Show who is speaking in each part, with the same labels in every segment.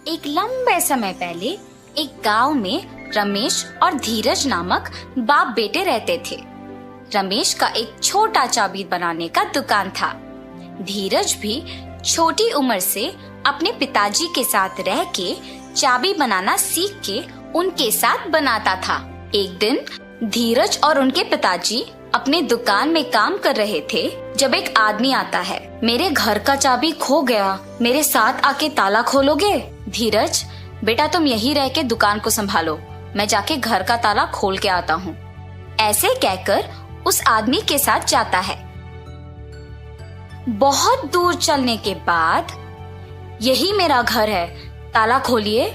Speaker 1: एक लंबे समय पहले एक गांव में रमेश और धीरज नामक बाप बेटे रहते थे। रमेश का एक छोटा चाबी बनाने का दुकान था। धीरज भी छोटी उम्र से अपने पिताजी के साथ रह के चाबी बनाना सीख के उनके साथ बनाता था। एक दिन धीरज और उनके पिताजी अपने दुकान में काम कर रहे थे जब एक आदमी आता है। मेरे घर का चाबी खो गया, मेरे साथ आके ताला खोलोगे? धीरज, बेटा तुम यहीं रह के दुकान को संभालो, मैं जाके घर का ताला खोल के आता हूँ। ऐसे कहकर उस आदमी के साथ जाता है। बहुत दूर चलने के बाद, यही मेरा घर है, ताला खोलिए।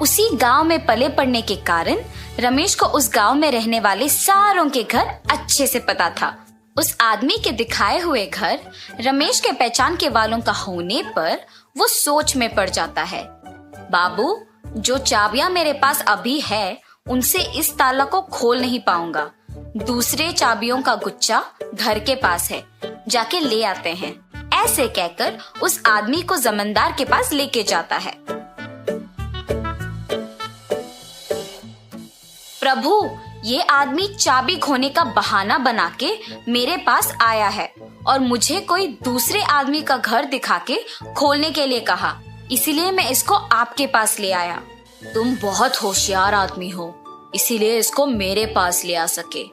Speaker 1: उसी गांव में पले पड़ने के कारण रमेश को उस गांव में रहने वाले सारों के घर अच्छे से पता था। उस आदमी के दिखाए हुए घर रमेश के पहचान के वालों का होने पर वो सोच में पड़ जाता है। बाबू, जो चाबियां मेरे पास अभी है उनसे इस ताला को खोल नहीं पाऊंगा। दूसरे चाबियों का गुच्छा घर के पास है, जाके ले आते हैं। ऐसे कहकर उस आदमी को जमींदार के पास लेके जाता है। प्रभु, ये आदमी चाबी खोने का बहाना बना के मेरे पास आया है और मुझे कोई दूसरे आदमी का घर दिखा के खोलने के लिए कहा, इसीलिए मैं इसको आपके पास ले आया। तुम बहुत होशियार आदमी हो, इसीलिए इसको मेरे पास ले आ सके।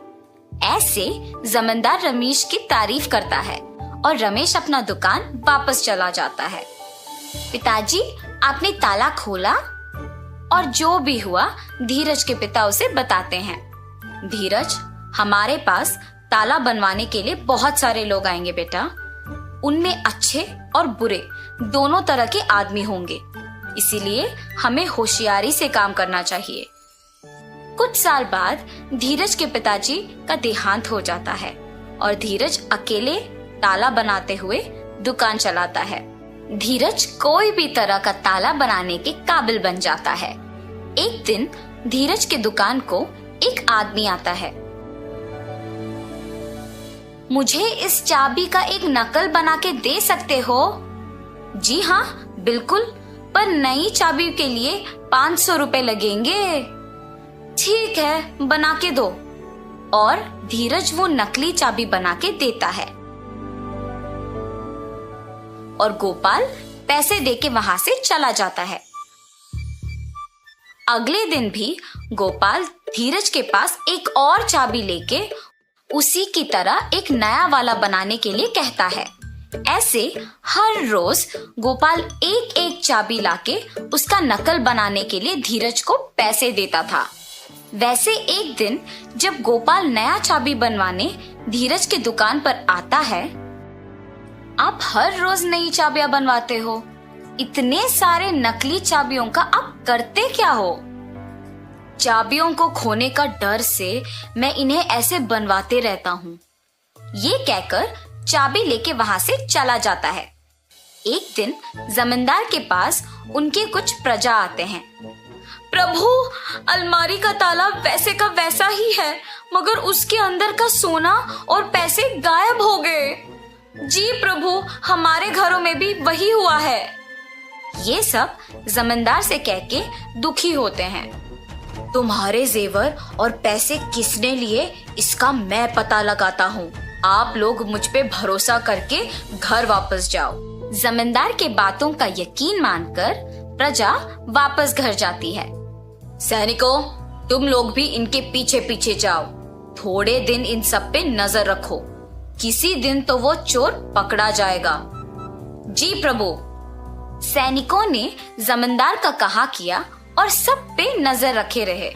Speaker 1: ऐसे जमींदार रमेश की तारीफ करता है और रमेश अपना दुकान वापस चला जाता है। पिताजी, आपने ताला खोला? और जो भी हुआ धीरज के पिता उसे बताते हैं। धीरज, हमारे पास ताला बनवाने के लिए बहुत सारे लोग आएंगे बेटा। उनमें अच्छे और बुरे दोनों तरह के आदमी होंगे, इसीलिए हमें होशियारी से काम करना चाहिए। कुछ साल बाद धीरज के पिताजी का देहांत हो जाता है और धीरज अकेले ताला बनाते हुए दुकान चलाता है। धीरज कोई भी तरह का ताला बनाने के काबिल बन जाता है। एक दिन धीरज के दुकान को एक आदमी आता है। मुझे इस चाबी का एक नकल बना के दे सकते हो? जी हाँ, बिल्कुल, पर नई चाबी के लिए 500 रुपए लगेंगे। ठीक है, बना के दो। और धीरज वो नकली चाबी बना के देता है और गोपाल पैसे देके वहां से चला जाता है। अगले दिन भी गोपाल धीरज के पास एक और चाबी लेके उसी की तरह एक नया वाला बनाने के लिए कहता है। ऐसे हर रोज गोपाल एक एक चाबी लाके उसका नकल बनाने के लिए धीरज को पैसे देता था। वैसे एक दिन जब गोपाल नया चाबी बनवाने धीरज की दुकान पर आता है। आप हर रोज नई चाबियां बनवाते हो, इतने सारे नकली चाबियों का आप करते क्या हो? चाबियों को खोने का डर से मैं इन्हें ऐसे बनवाते रहता हूँ। ये कहकर चाबी लेके वहां से चला जाता है। एक दिन जमींदार के पास उनके कुछ प्रजा आते हैं। प्रभु, अलमारी का ताला वैसे का वैसा ही है, मगर उसके अंदर का सोना और पैसे गायब हो गए। जी प्रभु, हमारे घरों में भी वही हुआ है। ये सब जमींदार से कह के दुखी होते हैं। तुम्हारे जेवर और पैसे किसने लिए, इसका मैं पता लगाता हूँ। आप लोग मुझ पे भरोसा करके घर वापस जाओ। जमींदार के बातों का यकीन मानकर प्रजा वापस घर जाती है। सैनिकों, तुम लोग भी इनके पीछे पीछे जाओ। थोड़े दिन इन सब पे नजर रखो, किसी दिन तो वो चोर पकड़ा जाएगा। जी प्रभु। सैनिकों ने जमींदार का कहा किया और सब पे नजर रखे रहे।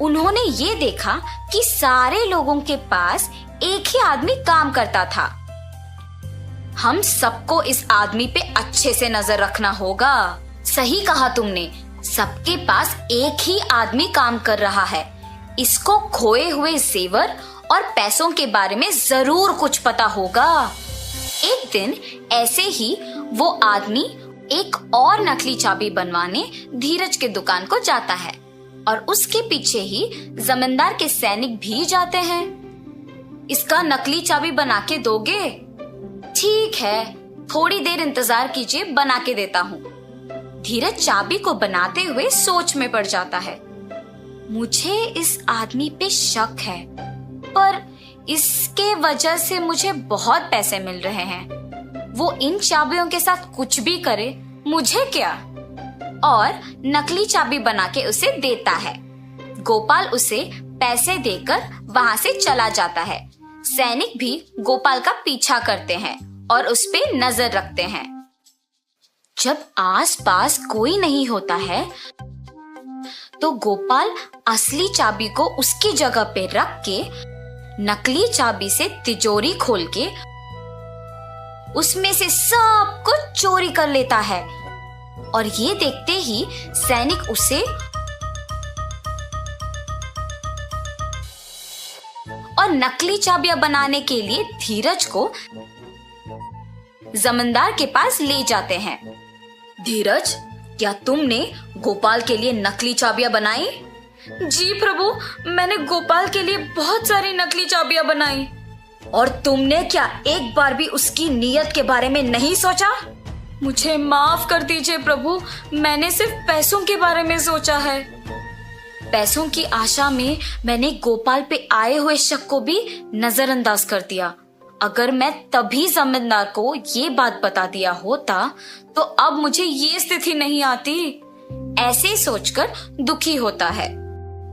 Speaker 1: उन्होंने ये देखा कि सारे लोगों के पास एक ही आदमी काम करता था। हम सबको इस आदमी पे अच्छे से नजर रखना होगा। सही कहा तुमने, सबके पास एक ही आदमी काम कर रहा है। इसको खोए हुए जेवर और पैसों के बारे में जरूर कुछ पता होगा। एक दिन ऐसे ही वो आदमी एक और नकली चाबी बनवाने धीरज के दुकान को जाता है और उसके पीछे ही जमींदार के सैनिक भी जाते हैं। इसका नकली चाबी बना के दोगे? ठीक है, थोड़ी देर इंतजार कीजिए, बना के देता हूँ। धीरज चाबी को बनाते हुए सोच में पड़ जाता है। मुझे इस आदमी पे शक है, पर इसके वजह से मुझे बहुत पैसे मिल रहे हैं। वो इन चाबियों के साथ कुछ भी करे, मुझे क्या। और नकली चाबी बना के उसे देता है। गोपाल उसे पैसे देकर वहां से चला जाता है। सैनिक भी गोपाल का पीछा करते हैं और उस पे नजर रखते हैं। जब आसपास कोई नहीं होता है तो गोपाल असली चाबी को उसकी जगह पे रख के नकली चाबी से तिजोरी खोल के उसमें से सब कुछ चोरी कर लेता है। और ये देखते ही सैनिक उसे और नकली चाबियां बनाने के लिए धीरज को जमींदार के पास ले जाते हैं। धीरज, क्या तुमने गोपाल के लिए नकली चाबियां बनाई? जी प्रभु, मैंने गोपाल के लिए बहुत सारी नकली चाबियां बनाई। और तुमने क्या एक बार भी उसकी नीयत के बारे में नहीं सोचा? मुझे माफ कर दीजिए प्रभु, मैंने सिर्फ पैसों के बारे में सोचा है। पैसों की आशा में मैंने गोपाल पे आए हुए शक को भी नजरअंदाज कर दिया। अगर मैं तभी जमींदार को ये बात बता दिया होता तो अब मुझे ये स्थिति नहीं आती। ऐसे सोचकर दुखी होता है।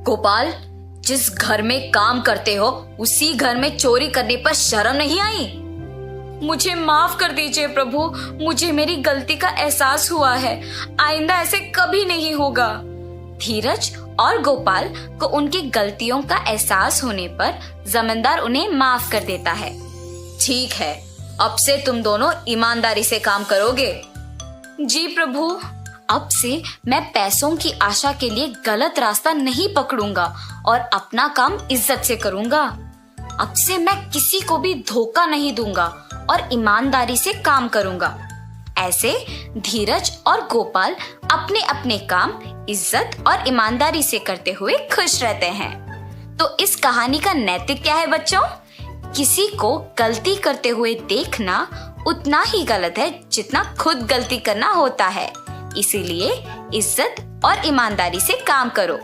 Speaker 1: गोपाल, जिस घर में काम करते हो उसी घर में चोरी करने पर शर्म नहीं आई? मुझे माफ कर दीजिए प्रभु, मुझे मेरी गलती का एहसास हुआ है। आइंदा ऐसे कभी नहीं होगा। धीरज और गोपाल को उनकी गलतियों का एहसास होने पर जमींदार उन्हें माफ कर देता है। ठीक है, अब से तुम दोनों ईमानदारी से काम करोगे। जी प्रभु, अब से मैं पैसों की आशा के लिए गलत रास्ता नहीं पकड़ूंगा और अपना काम इज्जत से करूंगा। अब से मैं किसी को भी धोखा नहीं दूंगा और ईमानदारी से काम करूंगा। ऐसे धीरज और गोपाल अपने अपने काम इज्जत और ईमानदारी से करते हुए खुश रहते हैं। तो इस कहानी का नैतिक क्या है बच्चों? किसी को गलती करते हुए देखना उतना ही गलत है जितना खुद गलती करना होता है। इसीलिए इज्जत और ईमानदारी से काम करो।